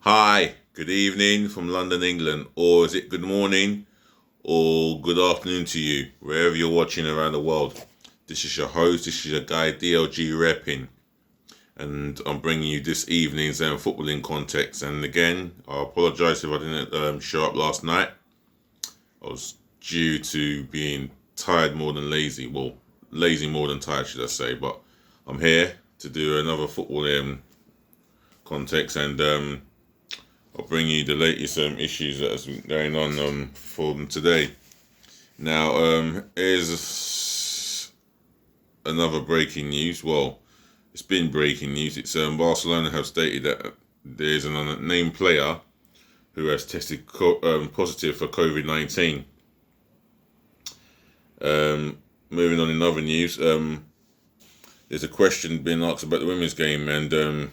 Hi, good evening from London, England, or is it good morning or good afternoon to you, wherever you're watching around the world. This is your host, this is your guy DLG Reppin, and I'm bringing you this evening's footballing context. And again, I apologise if I didn't show up last night. I was due to being tired more than lazy. Well, lazy more than tired, should I say. But I'm here to do another footballing context, and I'll bring you the latest issues that has been going on from today. Now, here's another breaking news. Well, it's been breaking news. It's Barcelona have stated that there's an unnamed player who has tested positive for COVID-19. Moving on in other news, there's a question being asked about the women's game, and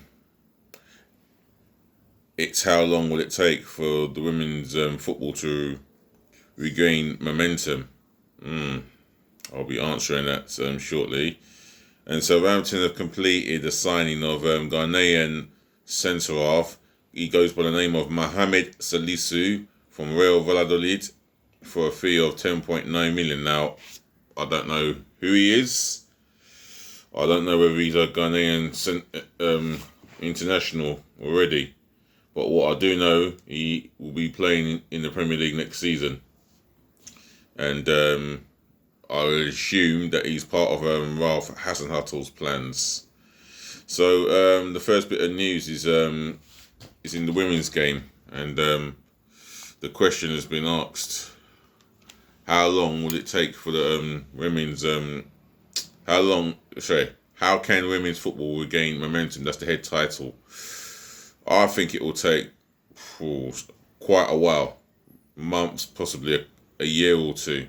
it's how long will it take for the women's football to regain momentum? I'll be answering that shortly. And Southampton have completed the signing of Ghanaian centre-half. He goes by the name of Mohamed Salisu from Real Valladolid for a fee of 10.9 million. Now, I don't know who he is. I don't know whether he's a Ghanaian international already. But what I do know, he will be playing in the Premier League next season. And I would assume that he's part of Ralph Hasenhüttl's plans. So the first bit of news is in the women's game. And the question has been asked, how long will it take for the women's... how can women's football regain momentum? That's the head title. I think it will take quite a while, months, possibly a year or two,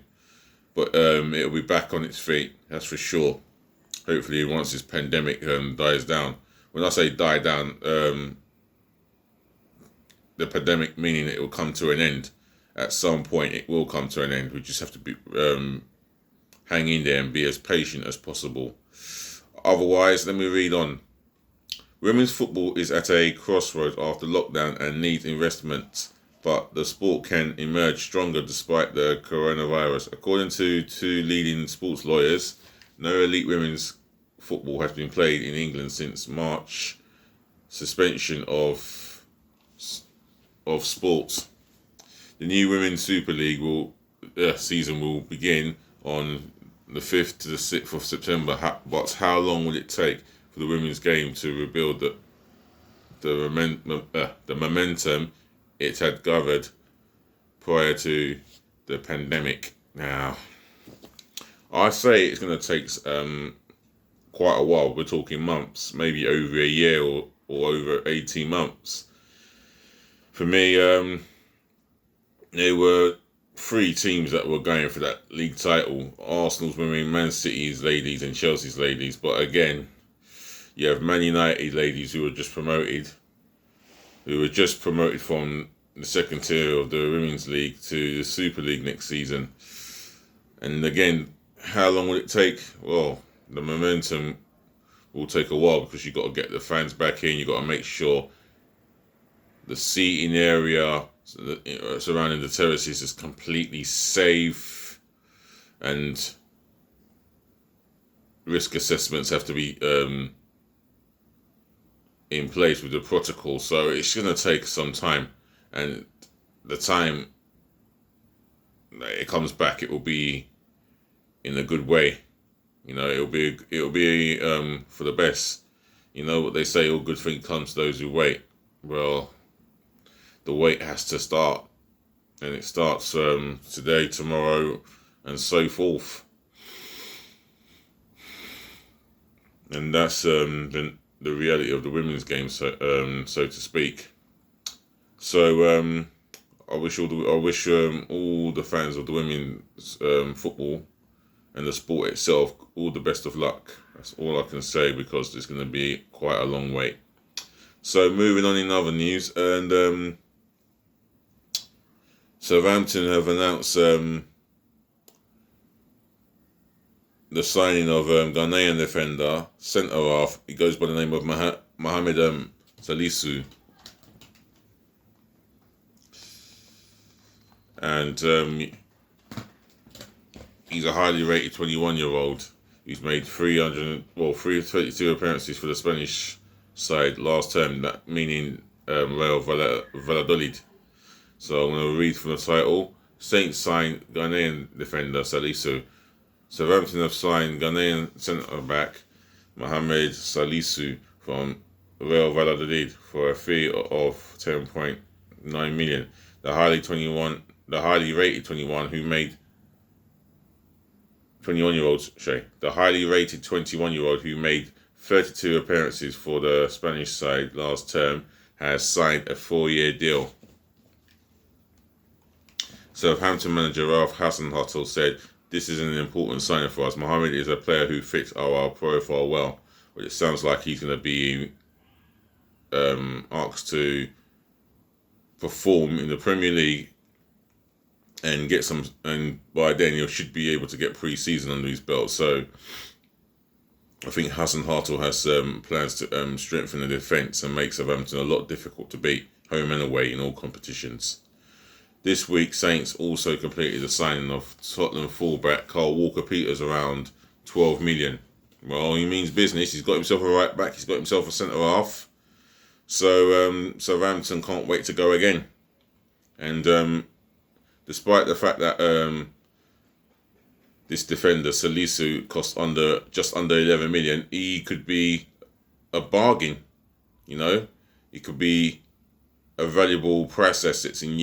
but it'll be back on its feet, that's for sure. Hopefully once this pandemic dies down. When I say die down, the pandemic meaning it will come to an end. At some point it will come to an end. We just have to be hang in there and be as patient as possible. Otherwise, let me read on. Women's football is at a crossroads after lockdown and needs investment, but the sport can emerge stronger despite the coronavirus. According to two leading sports lawyers, no elite women's football has been played in England since March suspension of sports. The new Women's Super League season will begin on the 5th to the 6th of September. But how long will it take for the women's game to rebuild the momentum it had gathered prior to the pandemic? Now, I say it's going to take quite a while. We're talking months, maybe over a year or over 18 months. For me, there were three teams that were going for that league title: Arsenal's women, Man City's ladies, and Chelsea's ladies. But again, you have Man United ladies who were just promoted from the second tier of the Women's League to the Super League next season. And again, how long will it take? Well, the momentum will take a while because you've got to get the fans back in. You've got to make sure the seating area surrounding the terraces is completely safe, and risk assessments have to be in place with the protocol. So it's going to take some time, and the time it comes back, it will be in a good way. It'll be for the best. You know what they say, all good things comes to those who wait. Well, the wait has to start, and it starts today, tomorrow, and so forth. And that's the reality of the women's game, so to speak. So I wish all the fans of the women's football and the sport itself all the best of luck. That's all I can say, because it's going to be quite a long wait. So moving on in other news, and Southampton have announced the signing of Ghanaian defender, centre-half. He goes by the name of Mohamed Salisu. and he's a highly rated 21-year-old who's made 332 appearances for the Spanish side last term, that meaning Real Valladolid. So I'm going to read from the title. Saints signed Ghanaian defender Salisu. Southampton have signed Ghanaian centre-back Mohamed Salisu from Real Valladolid for a fee of 10.9 million. The highly rated 21-year-old who made 32 appearances for the Spanish side last term has signed a 4-year deal. Southampton manager Ralph Hasenhüttl said, "This is an important signing for us. Mohamed is a player who fits our profile well." But it sounds like he's going to be asked to perform in the Premier League and get some, and by then he should be able to get pre-season under his belt. So I think Hasenhüttl has plans to strengthen the defence and make Southampton a lot difficult to beat, home and away, in all competitions. This week, Saints also completed the signing of Tottenham fullback Carl Walker-Peters around 12 million. Well, he means business. He's got himself a right back. He's got himself a centre half. So Southampton can't wait to go again. And despite the fact that this defender Salisu cost just under 11 million, he could be a bargain. You know, he could be a valuable price asset in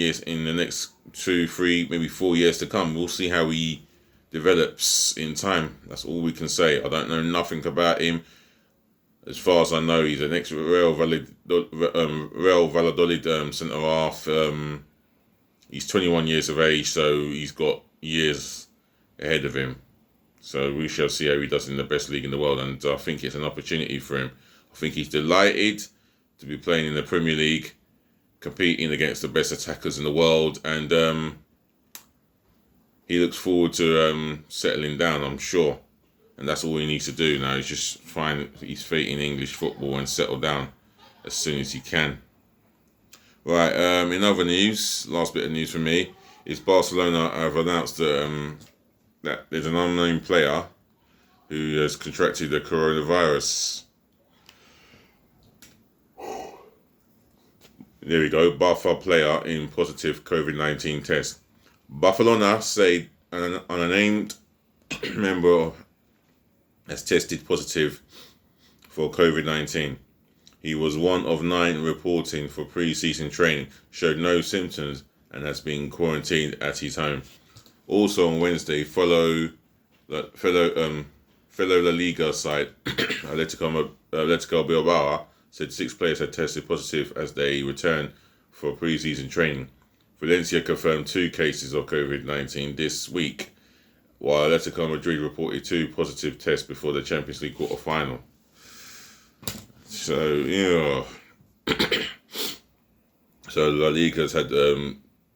the next 2, 3, maybe 4 years to come. We'll see how he develops in time. That's all we can say. I don't know nothing about him. As far as I know, he's an ex-Real Valladolid centre half. He's 21 years of age, so he's got years ahead of him. So we shall see how he does in the best league in the world, and I think it's an opportunity for him. I think he's delighted to be playing in the Premier League, competing against the best attackers in the world, and he looks forward to settling down, I'm sure. And that's all he needs to do now, is just find his feet in English football and settle down as soon as he can. Right, in other news, last bit of news for me, is Barcelona have announced that there's an unknown player who has contracted the coronavirus. There we go, Barca player in positive COVID-19 test. Barcelona say an unnamed member has tested positive for COVID-19. He was one of 9 reporting for pre-season training, showed no symptoms, and has been quarantined at his home. Also on Wednesday, fellow La Liga side Atletico Bilbao said 6 players had tested positive as they returned for pre-season training. Valencia confirmed 2 cases of COVID-19 this week, while Atletico Madrid reported 2 positive tests before the Champions League quarter-final. So, yeah. So La Liga's had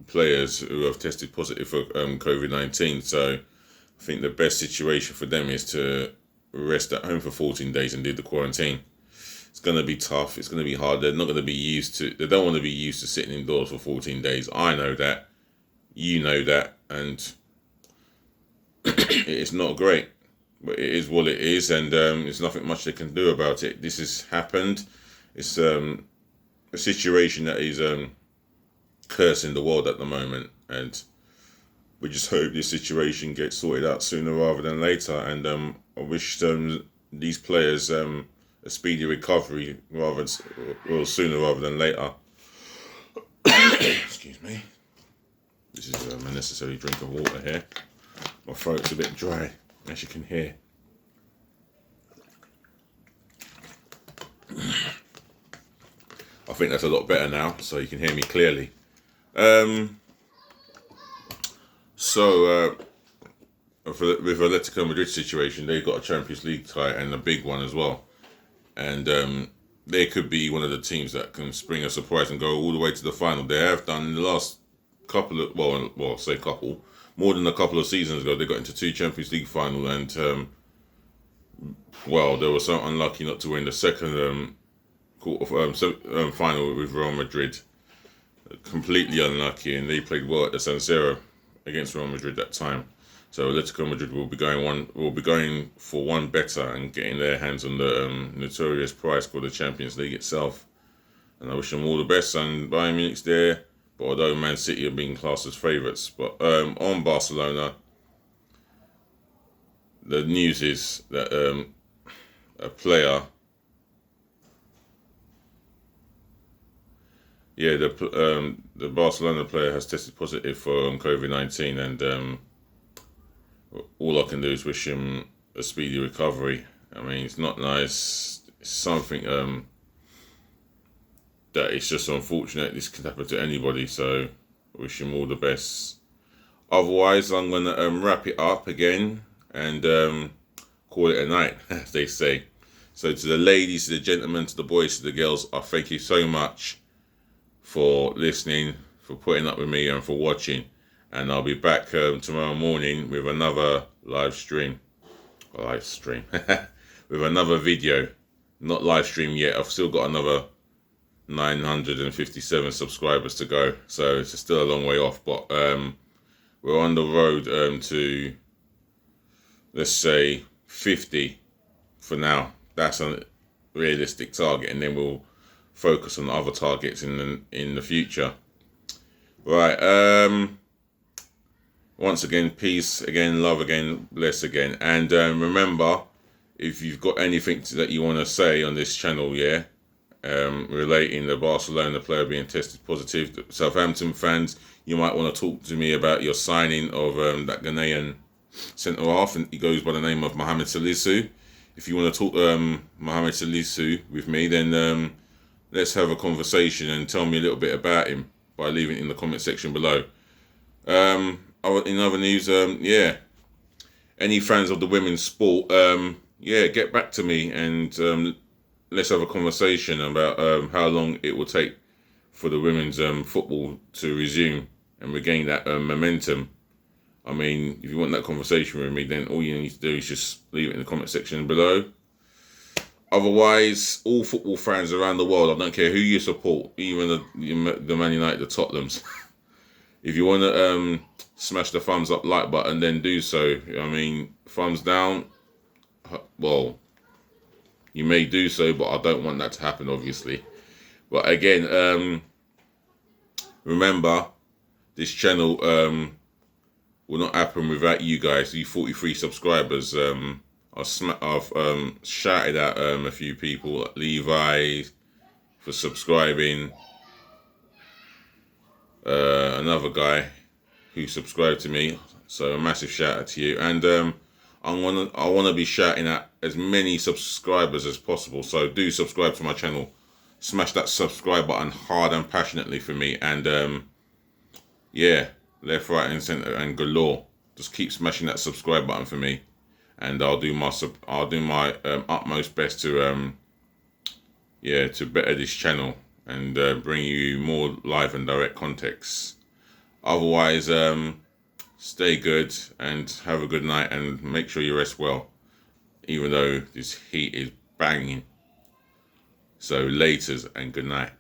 players who have tested positive for COVID-19. So I think the best situation for them is to rest at home for 14 days and do the quarantine. It's going to be tough. It's going to be hard. They're not going to be used to... They don't want to be used to sitting indoors for 14 days. I know that. You know that. And it's not great. But it is what it is. And there's nothing much they can do about it. This has happened. It's a situation that is cursing the world at the moment. And we just hope this situation gets sorted out sooner rather than later. And I wish these players... a speedy recovery sooner rather than later. Excuse me. This is a necessary drink of water here. My throat's a bit dry, as you can hear. I think that's a lot better now, so you can hear me clearly. With Atletico Madrid situation, they've got a Champions League tie and a big one as well. And they could be one of the teams that can spring a surprise and go all the way to the final. They have done in the last couple of, more than a couple of seasons ago, they got into 2 Champions League finals, and they were so unlucky not to win the second final with Real Madrid. completely unlucky, and they played well at the San Siro against Real Madrid that time. So Atletico Madrid will be going for one better and getting their hands on the notorious prize called the Champions League itself. And I wish them all the best. And Bayern Munich's there, but although Man City are being classed as favourites, but on Barcelona, the news is that a player. Yeah, the Barcelona player has tested positive for COVID-19, and all I can do is wish him a speedy recovery. I mean, it's not nice. It's something that it's just unfortunate. This could happen to anybody, so I wish him all the best. Otherwise, I'm gonna wrap it up again and call it a night, as they say. So to the ladies, to the gentlemen, to the boys, to the girls, I thank you so much for listening, for putting up with me, and for watching. And I'll be back tomorrow morning with another live stream, with another video. Not live stream yet. I've still got another 957 subscribers to go, so it's still a long way off. But we're on the road to, let's say, 50 for now. That's a realistic target, and then we'll focus on other targets in the future. Right. Once again, peace again, love again, bless again, and remember, if you've got anything that you want to say on this channel, relating the Barcelona player being tested positive, Southampton fans, you might want to talk to me about your signing of that Ghanian centre half, and he goes by the name of Mohamed Salisu. If you want to talk Mohamed Salisu with me, then let's have a conversation and tell me a little bit about him by leaving it in the comment section below. In other news, any fans of the women's sport, get back to me, and let's have a conversation about how long it will take for the women's football to resume and regain that momentum. I mean, if you want that conversation with me, then all you need to do is just leave it in the comment section below. Otherwise, all football fans around the world, I don't care who you support, even the Man United, the Tottenhams. If you want to smash the thumbs up like button, then do so. I mean, thumbs down, well, you may do so, but I don't want that to happen, obviously. But again, remember, this channel will not happen without you guys, you 43 subscribers. I've shouted at a few people, like Levi for subscribing, another guy who subscribed to me, so a massive shout out to you. And I want to be shouting at as many subscribers as possible, so do subscribe to my channel, smash that subscribe button hard and passionately for me, and left, right and centre and galore, just keep smashing that subscribe button for me, and I'll do my utmost best to better this channel and bring you more live and direct context. Otherwise, stay good and have a good night, and make sure you rest well, even though this heat is banging. So laters and good night.